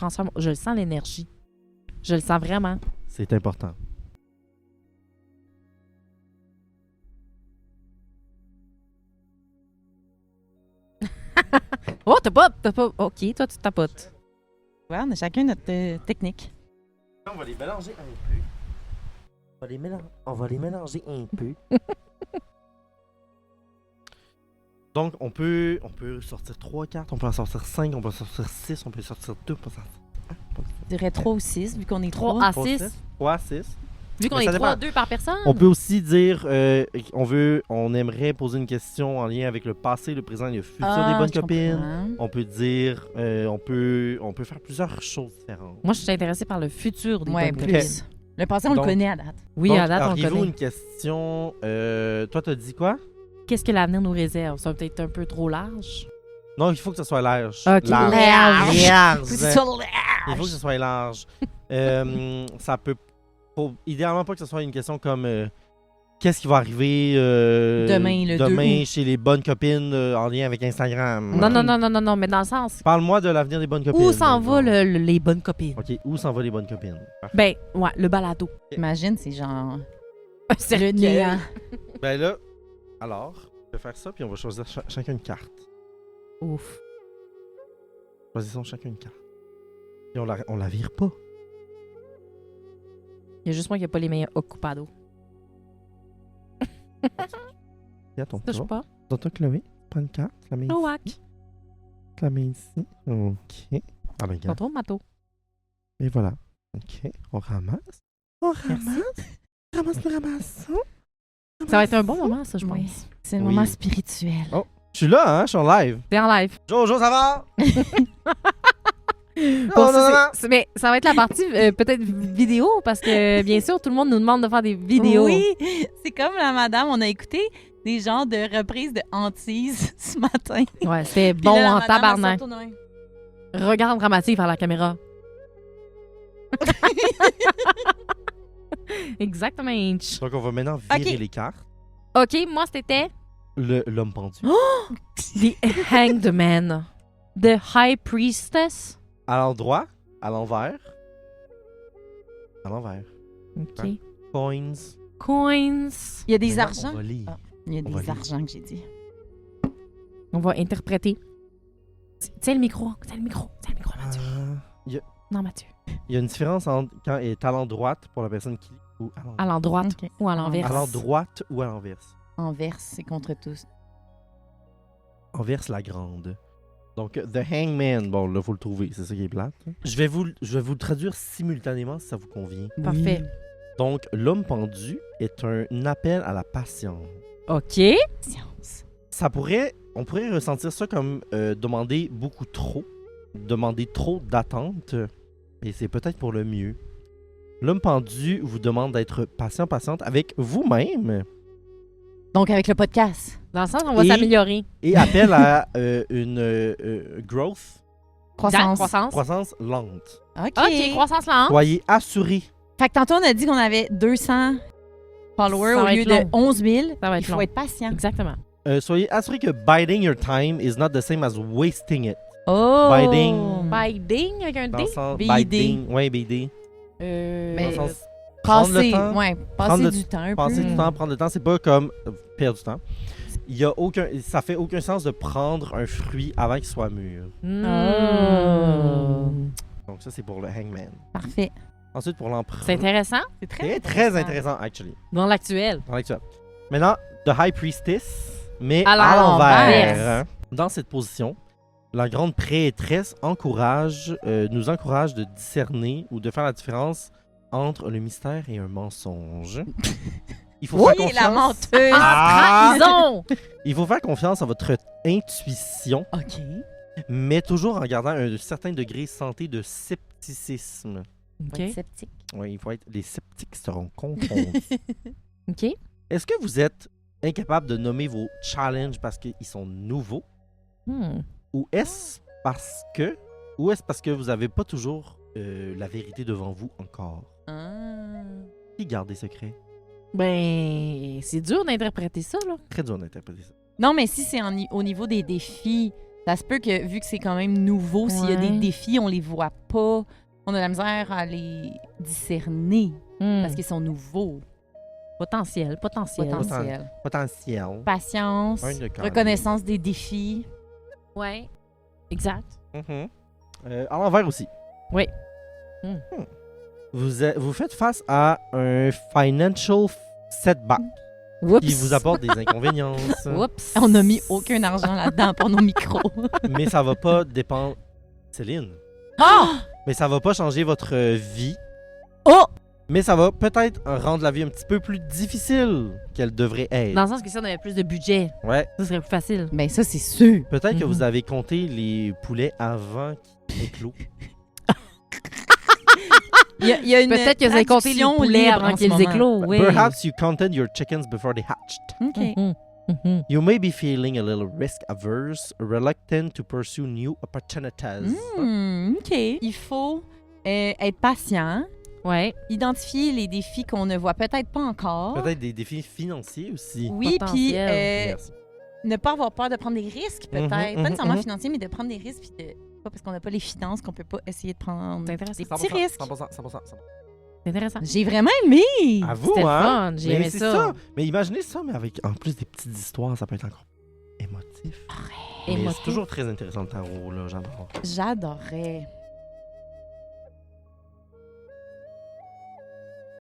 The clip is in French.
transforme. Je le sens, l'énergie. Je le sens vraiment. C'est important. Oh, t'as pas. OK, toi, tu tapotes. Ouais, on a chacun notre technique. On va les mélanger un peu. On va les mélanger un peu. Donc, on peut sortir 3 cartes, on peut en sortir 5, on peut en sortir 6, on peut sortir 2, on peut en sortir Je dirais 3 ou 6, vu qu'on est 3 3. à 6. 3, 6. Vu qu'on Mais est ça 3, dépend. 2 par personne. On peut aussi dire, on aimerait poser une question en lien avec le passé, le présent et le futur des bonnes copines. On peut dire, on peut faire plusieurs choses différentes. Moi, je suis intéressée par le futur des Ouais, bonnes plus. copines. Le passé, on Donc- le connaît à date. Oui, Donc, à date, on le auriez-vous connaît. une question, toi t'as dit quoi? Qu'est-ce que l'avenir nous réserve? Ça va peut-être un peu trop large. Non, il faut que ce soit large. Ok. Large. Sur Il faut que ce soit large. Ça peut. Faut idéalement pas que ce soit une question comme qu'est-ce qui va arriver Demain, le 2 août. chez les bonnes copines en lien avec Instagram. Non, mais dans le sens. Parle-moi de l'avenir des bonnes copines. Où s'en va exemple. les bonnes copines? Ok, où s'en va les bonnes copines? Parfait. Ben, ouais, le balado. Imagine, c'est genre C'est le néant. Ben là, alors, je vais faire ça, puis on va choisir chacun une carte. Ouf. Choisissons chacun une carte. Et on la vire pas. Il y a juste moi qui n'ai pas les meilleurs occupados. Viens, ton Touche tour. pas. Ton tour, Chloé. Prends une carte. La mets Chloac. ici. La mets ici. Ok. Ah ben, Pas regarde. trop, Mato. Et voilà. Ok. On ramasse. On ramasse. Ramasse le ramassons. Ça va être un bon moment, ça, je Oui. pense. C'est le Oui. moment spirituel. Oh. Je suis là, hein? Je suis en live. T'es en live. Jojo, ça va? Bon, non, non, mais ça va être la partie peut-être vidéo, parce que bien sûr, tout le monde nous demande de faire des vidéos. Oui, c'est comme la madame, on a écouté des genres de reprises de hantises ce matin. Ouais, c'était Puis bon là, la en madame, tabarnak. elle se retourne de même. Regarde dramatique vers la caméra. Exactement. Donc, on va maintenant virer Ok. les cartes. OK, moi, c'était L'homme pendu. The Hanged Man. The High Priestess. À l'endroit, à l'envers. À l'envers. OK. Coins. Coins. Il y a des Maintenant, argents. On va lire. Ah. Il y a On va des lire. argents que j'ai dit. On va interpréter. Tiens le micro. Tiens le micro. Tiens le micro, Mathieu. Il Non, Mathieu. y a une différence entre quand elle est à l'endroite pour la personne qui lit ou à l'envers. À l'endroite Ok. ou à l'envers. À l'endroite ou à l'inverse. Envers, c'est contre tous. Enverse la grande. Donc, The Hangman, bon, là, faut le trouver, c'est ça qui est plate. Hein. Je vais vous le traduire simultanément si ça vous convient. Parfait. Donc, l'homme pendu est un appel à la patience. OK. Science. On pourrait ressentir ça comme demander beaucoup trop, demander trop d'attente, et c'est peut-être pour le mieux. L'homme pendu vous demande d'être patiente avec vous-même Donc, avec le podcast. Dans le sens, on va Et- s'améliorer. et appelle à une growth, Croissance. croissance lente. OK. OK, croissance lente. Soyez assurés. Fait que tantôt, on a dit qu'on avait 200 followers Ça au va lieu être long. de 11 000. Ça va Il être faut long. être patient. Exactement. Soyez assurés que biding your time is not the same as wasting it. Oh! Biding. Biding avec un Dans D. le sens BID. biding, ouais, BD. Dans Mais- le sens prendre Passer, le temps, ouais, prendre passer le- du temps un passer peu. du temps, prendre le temps, c'est pas comme perdre du temps. Ça fait aucun sens de prendre un fruit avant qu'il soit mûr. Oh. Donc ça, c'est pour le hangman. Parfait. Ensuite, pour l'empereur. C'est intéressant C'est C'est très intéressant, actually, dans l'actuel. dans l'actuel. Maintenant, The High Priestess, mais À à l'envers. l'envers. Hein. Dans cette position, la grande prêtresse nous encourage de discerner ou de faire la différence entre le mystère et un mensonge. Il faut faire Oui, confiance. la menteuse. Ah! Trahison! Il faut faire confiance à votre intuition, OK. mais toujours en gardant un certain degré santé de scepticisme. Faut être OK. sceptique. Oui, il faut être. Les sceptiques seront confondus. OK. Est-ce que vous êtes incapable de nommer vos challenges parce qu'ils sont nouveaux, ou est-ce parce que vous n'avez pas toujours la vérité devant vous encore? Ah. Qui garde des secrets? Ben, c'est dur d'interpréter ça, là. Très dur d'interpréter ça. Non, mais si c'est au niveau des défis Ça se peut que, vu que c'est quand même nouveau, s'il y a des Ouais. défis, on les voit pas. On a la misère à les discerner parce qu'ils sont nouveaux. Potentiel. Potentiel. Potentiel. Patience, Un de quand reconnaissance des défis. Ouais. Exact. Mhm. À l'envers aussi. Oui. Vous faites face à un financial setback Oups. qui vous apporte des inconvéniences. Oups. On n'a mis aucun argent là-dedans pour nos micros. Mais ça va pas dépendre. Céline. Ah! Mais ça va pas changer votre vie. Oh! Mais ça va peut-être rendre la vie un petit peu plus difficile qu'elle devrait être. Dans le sens que si on avait plus de budget, Ouais. ça serait plus facile. Ben ça, c'est sûr. Peut-être que Mhm. vous avez compté les poulets avant qu'ils éclosent. Il y a une Peut-être que vous avez compté les traduction poulets libre avant en ce qu'ils moment. éclosent. Oui. Perhaps you counted your chickens before they hatched. OK. Mhm. Mhm. You may be feeling a little risk averse, reluctant to pursue new opportunities. OK. Il faut être patient, Ouais. identifier les défis qu'on ne voit peut-être pas encore. Peut-être des défis financiers aussi. Oui, puis Potentiel. Merci. ne pas avoir peur de prendre des risques, peut-être. Mhm, Pas mhm, nécessairement mhm. financiers, mais de prendre des risques. Puis pas parce qu'on n'a pas les finances qu'on peut pas essayer de prendre C'est intéressant. des petits risques. 100%. C'est intéressant. J'ai vraiment aimé. À vous, C'était le hein? fun. J'ai Mais aimé c'est ça. Mais imaginez ça, mais avec en plus des petites histoires, ça peut être encore émotif. Mais Émotif. c'est toujours très intéressant le tarot, là, j'adore. J'adorais.